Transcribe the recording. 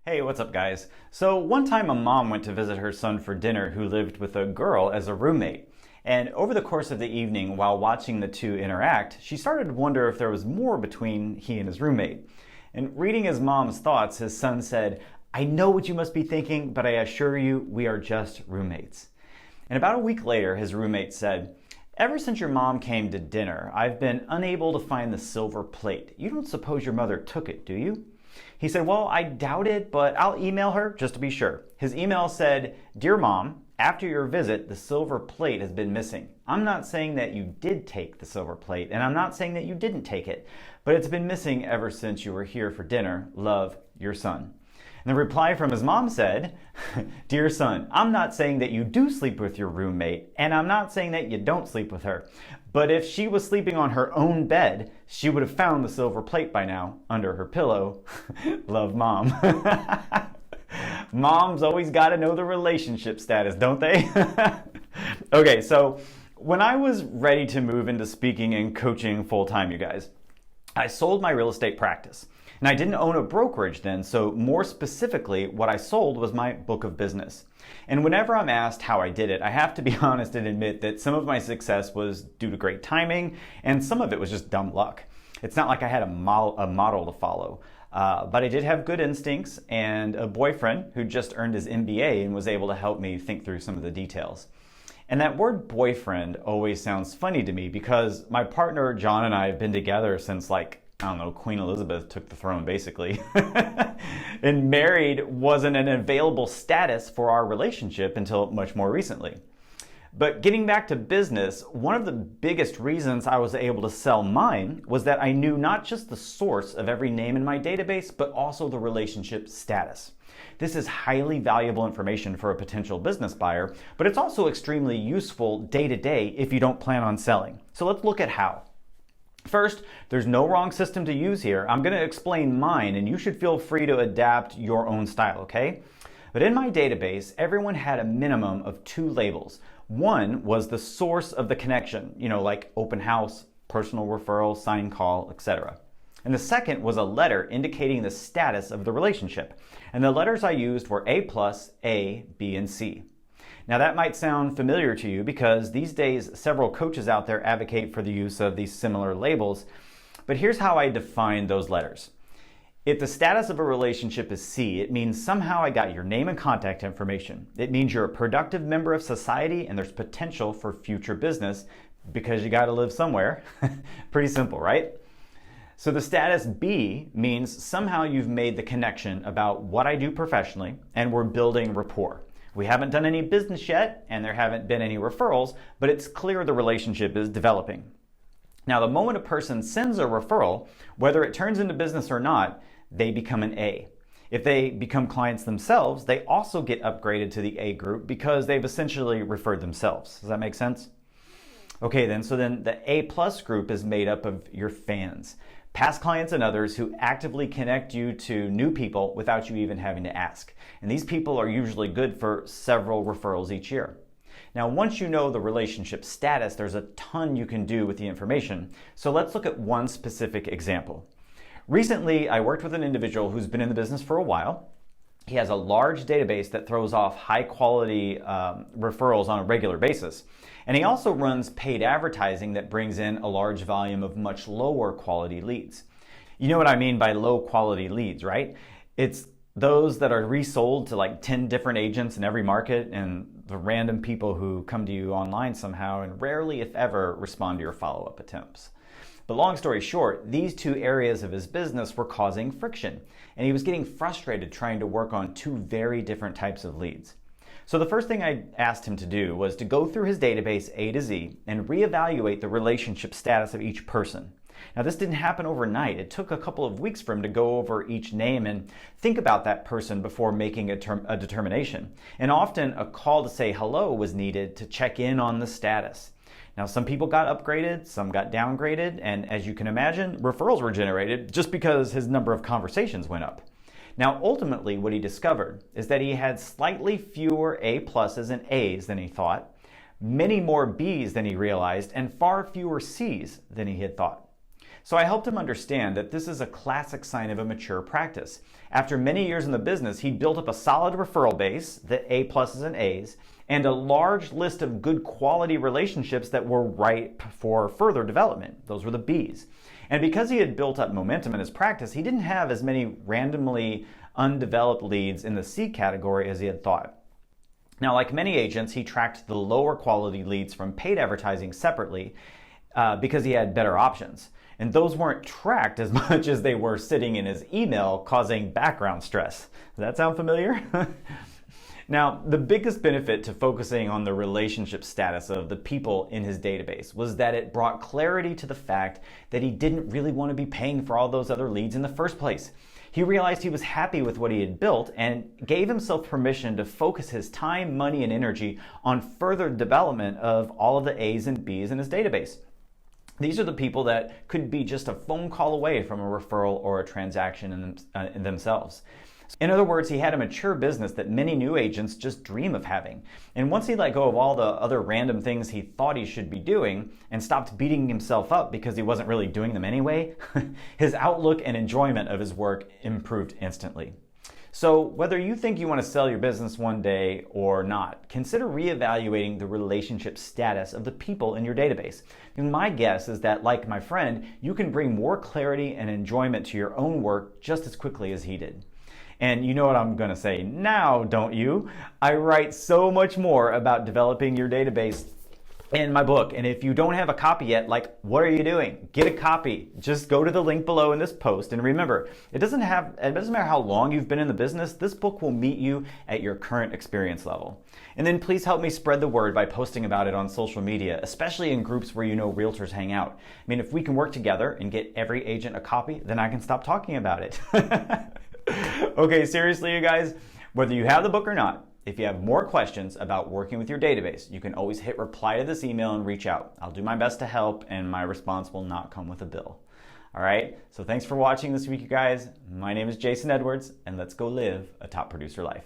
Hey, what's up, guys? So, one time a mom went to visit her son for dinner who lived with a girl as a roommate. And over the course of the evening, while watching the two interact, she started to wonder if there was more between he and his roommate. And reading his mom's thoughts, his son said, "I know what you must be thinking, but I assure you, we are just roommates." And about a week later, his roommate said, "Ever since your mom came to dinner, I've been unable to find the silver plate. You don't suppose your mother took it, do you?" He said, "Well, I doubt it, but I'll email her just to be sure." His email said, "Dear Mom, after your visit, the silver plate has been missing. I'm not saying that you did take the silver plate, and I'm not saying that you didn't take it, but it's been missing ever since you were here for dinner. Love, your son." And the reply from his mom said, "Dear son, I'm not saying that you do sleep with your roommate, and I'm not saying that you don't sleep with her. But if she was sleeping on her own bed, she would have found the silver plate by now under her pillow. Love, Mom." Moms always got to know the relationship status, don't they? Okay, so when I was ready to move into speaking and coaching full time, you guys, I sold my real estate practice. And I didn't own a brokerage then, so more specifically, what I sold was my book of business. And whenever I'm asked how I did it, I have to be honest and admit that some of my success was due to great timing, and some of it was just dumb luck. It's not like I had a model to follow, but I did have good instincts and a boyfriend who just earned his MBA and was able to help me think through some of the details. And that word boyfriend always sounds funny to me because my partner John and I have been together since Queen Elizabeth took the throne basically. And married wasn't an available status for our relationship until much more recently. But getting back to business, one of the biggest reasons I was able to sell mine was that I knew not just the source of every name in my database, but also the relationship status. This is highly valuable information for a potential business buyer, but it's also extremely useful day to day if you don't plan on selling. So let's look at how. First, there's no wrong system to use here. I'm going to explain mine, and you should feel free to adapt your own style, okay? But in my database, everyone had a minimum of 2 labels. One was the source of the connection, like open house, personal referral, sign call, etc. And the second was a letter indicating the status of the relationship. And the letters I used were A+, A, B, and C. Now that might sound familiar to you because these days several coaches out there advocate for the use of these similar labels, but here's how I define those letters. If the status of a relationship is C, it means somehow I got your name and contact information. It means you're a productive member of society and there's potential for future business because you got to live somewhere. Pretty simple, right? So the status B means somehow you've made the connection about what I do professionally and we're building rapport. We haven't done any business yet, and there haven't been any referrals, but it's clear the relationship is developing. Now, the moment a person sends a referral, whether it turns into business or not, they become an A. If they become clients themselves, they also get upgraded to the A group because they've essentially referred themselves. Does that make sense? Okay, so the A plus group is made up of your fans, past clients and others who actively connect you to new people without you even having to ask. And these people are usually good for several referrals each year. Now, once you know the relationship status, there's a ton you can do with the information. So let's look at one specific example. Recently, I worked with an individual who's been in the business for a while. He has a large database that throws off high quality referrals on a regular basis. And he also runs paid advertising that brings in a large volume of much lower quality leads. You know what I mean by low quality leads, right? It's those that are resold to like 10 different agents in every market and the random people who come to you online somehow and rarely, if ever, respond to your follow-up attempts. But long story short, these 2 areas of his business were causing friction, and he was getting frustrated trying to work on 2 very different types of leads. So the first thing I asked him to do was to go through his database A to Z and reevaluate the relationship status of each person. Now, this didn't happen overnight. It took a couple of weeks for him to go over each name and think about that person before making a determination. And often a call to say hello was needed to check in on the status. Now, some people got upgraded, some got downgraded, and as you can imagine, referrals were generated just because his number of conversations went up. Now, ultimately, what he discovered is that he had slightly fewer A pluses and A's than he thought, many more B's than he realized, and far fewer C's than he had thought. So I helped him understand that this is a classic sign of a mature practice. After many years in the business, he'd built up a solid referral base, the A+s and A's, and a large list of good quality relationships that were ripe for further development. Those were the B's. And because he had built up momentum in his practice, he didn't have as many randomly undeveloped leads in the C category as he had thought. Now, like many agents, he tracked the lower quality leads from paid advertising separately because he had better options. And those weren't tracked as much as they were sitting in his email, causing background stress. Does that sound familiar? Now, the biggest benefit to focusing on the relationship status of the people in his database was that it brought clarity to the fact that he didn't really want to be paying for all those other leads in the first place. He realized he was happy with what he had built and gave himself permission to focus his time, money, and energy on further development of all of the A's and B's in his database. These are the people that could be just a phone call away from a referral or a transaction in themselves. In other words, he had a mature business that many new agents just dream of having. And once he let go of all the other random things he thought he should be doing and stopped beating himself up because he wasn't really doing them anyway, his outlook and enjoyment of his work improved instantly. So whether you think you want to sell your business one day or not, consider reevaluating the relationship status of the people in your database. And my guess is that, like my friend, you can bring more clarity and enjoyment to your own work just as quickly as he did. And you know what I'm going to say now, don't you? I write so much more about developing your database in my book. And if you don't have a copy yet, what are you doing? Get a copy. Just go to the link below in this post. And remember, it doesn't matter how long you've been in the business, this book will meet you at your current experience level. And then please help me spread the word by posting about it on social media, especially in groups where you know realtors hang out. I mean, if we can work together and get every agent a copy, then I can stop talking about it. Okay, seriously, you guys, whether you have the book or not, if you have more questions about working with your database, you can always hit reply to this email and reach out. I'll do my best to help, and my response will not come with a bill. All right, so thanks for watching this week, you guys. My name is Jason Edwards, and let's go live a top producer life.